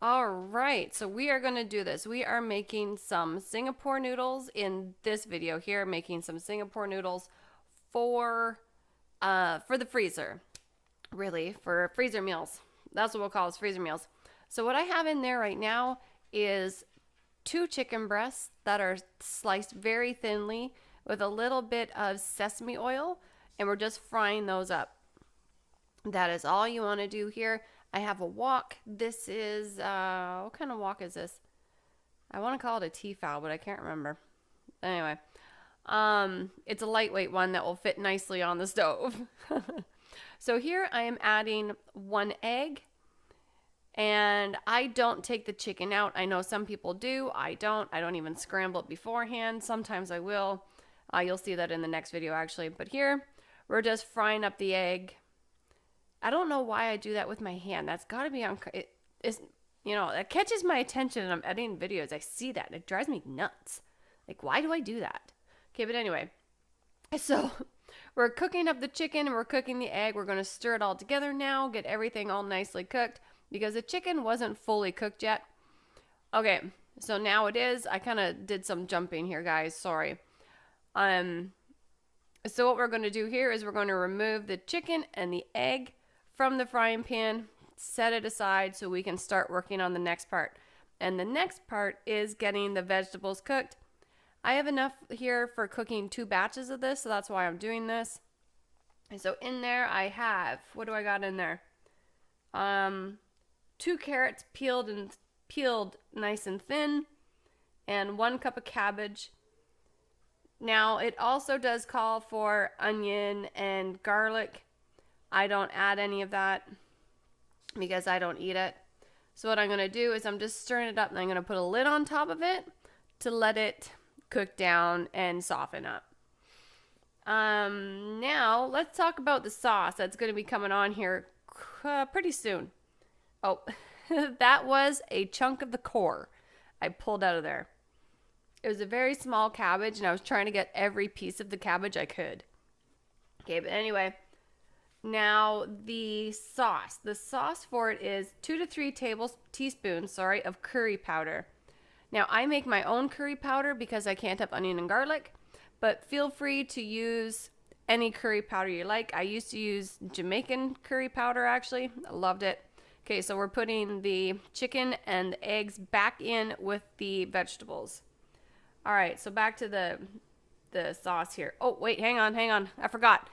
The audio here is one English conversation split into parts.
All right, so we are going to do this. We are making some Singapore noodles in this video here, making some Singapore noodles for the freezer. Really, for freezer meals. That's what we'll call it, freezer meals. So what I have in there right now is two chicken breasts that are sliced very thinly with a little bit of sesame oil, and we're just frying those up. That is all you want to do here. I have a wok. This is, what kind of wok is this? I want to call it a Tefal, but I can't remember. Anyway, it's a lightweight one that will fit nicely on the stove. So here I am adding one egg, and I don't take the chicken out. I know some people do. I don't. I don't even scramble it beforehand. Sometimes I will. You'll see that in the next video actually. But here we're just frying up the egg. I don't know why I do that with my hand. That's got to be on. It's, it catches my attention and I'm editing videos. I see that and it drives me nuts. Like, why do I do that? Okay, but anyway. So we're cooking up the chicken and we're cooking the egg. We're going to stir it all together now, get everything all nicely cooked because the chicken wasn't fully cooked yet. Okay, so now it is. I kind of did some jumping here, guys. Sorry. So what we're going to do here is we're going to remove the chicken and the egg from the frying pan, set it aside so we can start working on the next part. And the next part is getting the vegetables cooked. I have enough here for cooking 2 batches of this, so that's why I'm doing this. And so in there I have, what do I got in there? 2 carrots peeled nice and thin, and 1 cup of cabbage. Now it also does call for onion and garlic. I don't add any of that because I don't eat it. So what I'm going to do is I'm just stirring it up and I'm going to put a lid on top of it to let it cook down and soften up. Now let's talk about the sauce that's going to be coming on here pretty soon. Oh, that was a chunk of the core I pulled out of there. It was a very small cabbage and I was trying to get every piece of the cabbage I could. Okay, but anyway, now the sauce for it is 2 to 3 teaspoons of curry powder. Now I make my own curry powder because I can't have onion and garlic, but feel free to use any curry powder you like. I used to use Jamaican curry powder actually. I loved it. Okay, so we're putting the chicken and the eggs back in with the vegetables. All right, so back to the sauce here. Oh, wait, hang on. I forgot.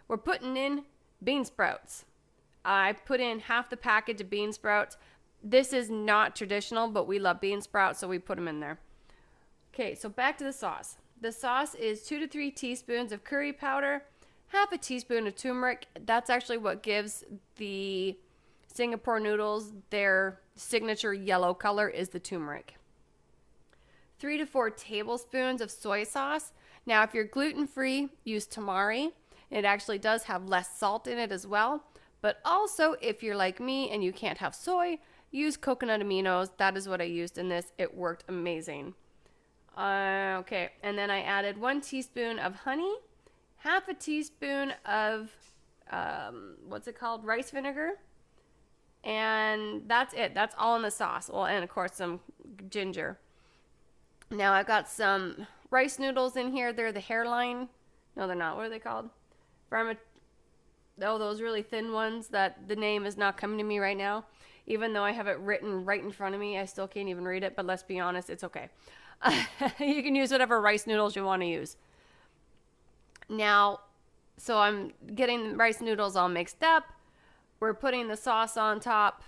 We're putting in bean sprouts. I put in half the package of bean sprouts. This is not traditional, but we love bean sprouts, so we put them in there. Okay, so back to the sauce. The sauce is 2 to 3 teaspoons of curry powder, half a teaspoon of turmeric. That's actually what gives the Singapore noodles their signature yellow color is the turmeric. 3 to 4 tablespoons of soy sauce. Now, if you're gluten-free, use tamari. It actually does have less salt in it as well. But also, if you're like me and you can't have soy, use coconut aminos. That is what I used in this. It worked amazing. Okay, and then I added 1 teaspoon of honey, half a teaspoon of, rice vinegar. And that's it. That's all in the sauce. Well, and of course, some ginger. Now I've got some rice noodles in here. They're the hairline. No, they're not. What are they called? Those really thin ones that the name is not coming to me right now. Even though I have it written right in front of me, I still can't even read it. But let's be honest, it's okay. You can use whatever rice noodles you want to use. Now, so I'm getting the rice noodles all mixed up. We're putting the sauce on top,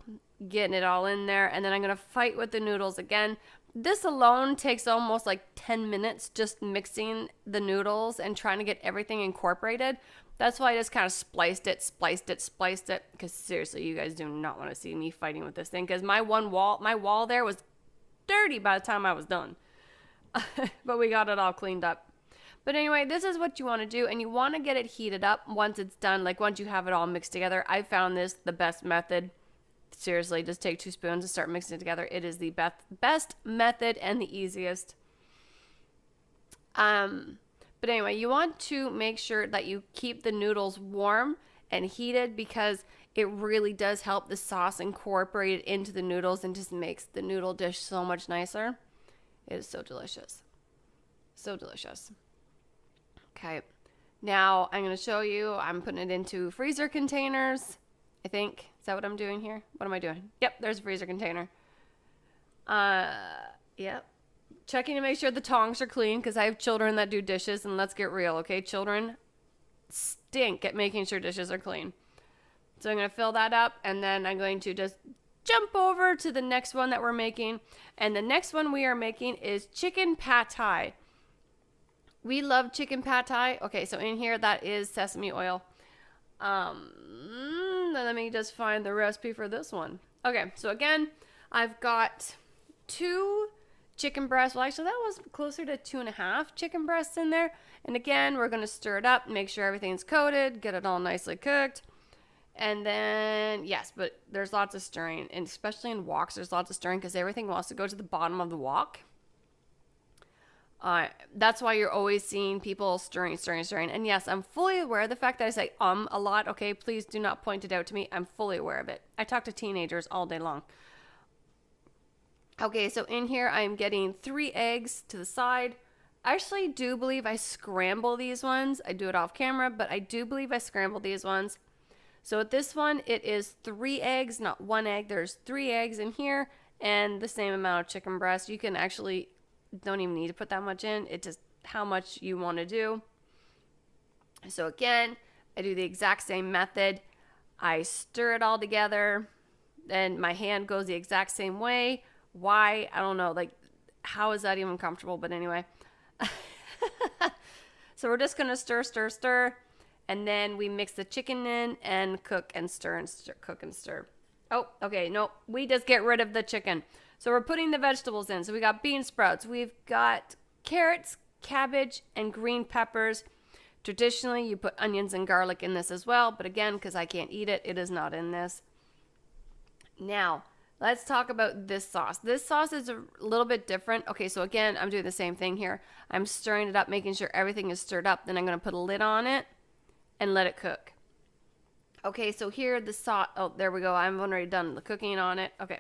getting it all in there. And then I'm going to fight with the noodles again. This alone takes almost like 10 minutes just mixing the noodles and trying to get everything incorporated. That's why I just kind of spliced it. Because seriously, you guys do not want to see me fighting with this thing. Because my wall there was dirty by the time I was done. But we got it all cleaned up. But anyway, this is what you want to do. And you want to get it heated up once it's done. Like once you have it all mixed together. I found this the best method. Seriously, just take 2 spoons and start mixing it together. It is the best method and the easiest. But anyway, you want to make sure that you keep the noodles warm and heated because It really does help the sauce incorporate it into the noodles and just makes the noodle dish so much nicer. It is so delicious. So delicious. Okay. Now I'm going to show you. I'm putting it into freezer containers. I think. Is that what I'm doing here? What am I doing? Yep, there's a freezer container. Yep. Checking to make sure the tongs are clean because I have children that do dishes, and let's get real, okay? Children stink at making sure dishes are clean. So I'm going to fill that up, and then I'm going to just jump over to the next one that we're making. And the next one we are making is chicken pad thai. We love chicken pad thai. Okay, so in here that is sesame oil. Let me just find the recipe for this one. Okay, so again, I've got 2 chicken breasts. Well, actually, that was closer to 2.5 chicken breasts in there. And again, we're going to stir it up, make sure everything's coated, get it all nicely cooked. And then, yes, but there's lots of stirring, and especially in woks, there's lots of stirring because everything wants to go to the bottom of the wok. That's why you're always seeing people stirring. And yes, I'm fully aware of the fact that I say a lot. Okay, please do not point it out to me. I'm fully aware of it. I talk to teenagers all day long. Okay, so in here I'm getting 3 eggs to the side. I actually do believe I scramble these ones. I do it off camera, but I do believe I scramble these ones. So with this one, it is 3 eggs, not 1 egg. There's 3 eggs in here and the same amount of chicken breast. You can actually, don't even need to put that much in. It just how much you want to do. So again, I do the exact same method. I stir it all together, and my hand goes the exact same way. Why? I don't know. Like, how is that even comfortable? But anyway. So we're just going to stir. And then we mix the chicken in and cook and stir and stir, cook and stir. Oh, okay. No, we just get rid of the chicken. So we're putting the vegetables in. So we got bean sprouts. We've got carrots, cabbage, and green peppers. Traditionally, you put onions and garlic in this as well. But again, because I can't eat it, it is not in this. Now, let's talk about this sauce. This sauce is a little bit different. Okay, so again, I'm doing the same thing here. I'm stirring it up, making sure everything is stirred up. Then I'm going to put a lid on it and let it cook. Okay, so here the sauce. Oh, there we go. I'm already done the cooking on it. Okay.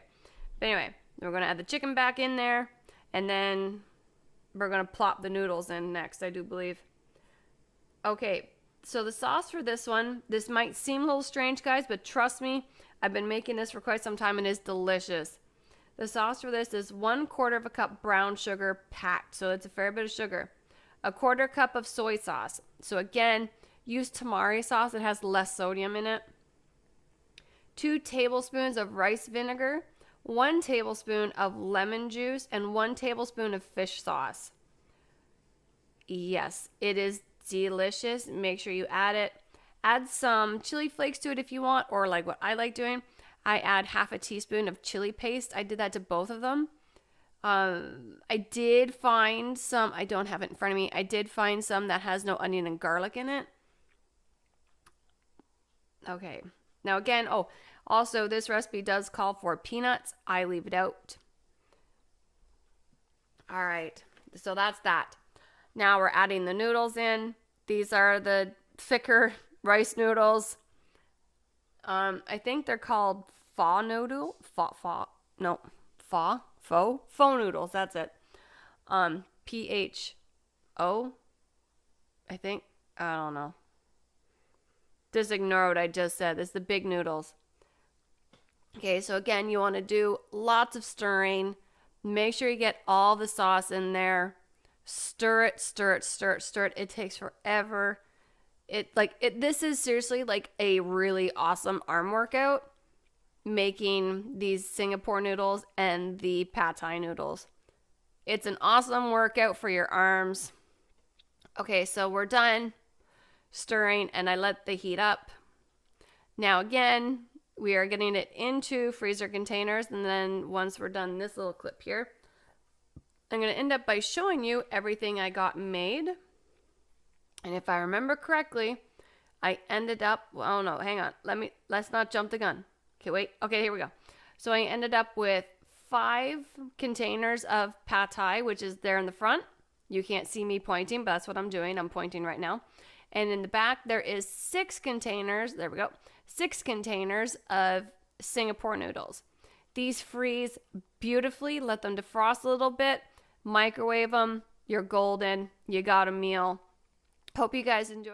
But anyway, we're going to add the chicken back in there. And then we're going to plop the noodles in next, I do believe. Okay, so the sauce for this one, this might seem a little strange, guys, but trust me, I've been making this for quite some time and it's delicious. The sauce for this is 1/4 cup brown sugar packed, so it's a fair bit of sugar. 1/4 cup of soy sauce. So again, use tamari sauce. It has less sodium in it. 2 tablespoons of rice vinegar, 1 tablespoon of lemon juice, and 1 tablespoon of fish sauce. Yes, it is delicious. Make sure you add it. Add some chili flakes to it if you want, or like what I like doing, I add 1/2 teaspoon of chili paste. I did that to both of them. I did find some, I don't have it in front of me, I did find some that has no onion and garlic in it. Okay, now again, also this recipe does call for peanuts. I leave it out. All right, so that's that. Now we're adding the noodles in. These are the thicker rice noodles. I think they're called pho noodles. Pho noodles. That's it. PHO. I think. I don't know. Just ignore what I just said. It's the big noodles. Okay, so again, you want to do lots of stirring. Make sure you get all the sauce in there. Stir it. It takes forever. This is seriously like a really awesome arm workout, making these Singapore noodles and the pad thai noodles. It's an awesome workout for your arms. Okay, so we're done stirring and I let the heat up. Now again, we are getting it into freezer containers, and then once we're done this little clip here, I'm going to end up by showing you everything I got made. And if I remember correctly, I ended up, oh no, hang on. Let's not jump the gun. Okay, wait. Okay, here we go. So I ended up with 5 containers of pad thai, which is there in the front. You can't see me pointing, but that's what I'm doing. I'm pointing right now. And in the back, there is 6 containers. There we go. 6 containers of Singapore noodles. These freeze beautifully. Let them defrost a little bit. Microwave them. You're golden. You got a meal. Hope you guys enjoy.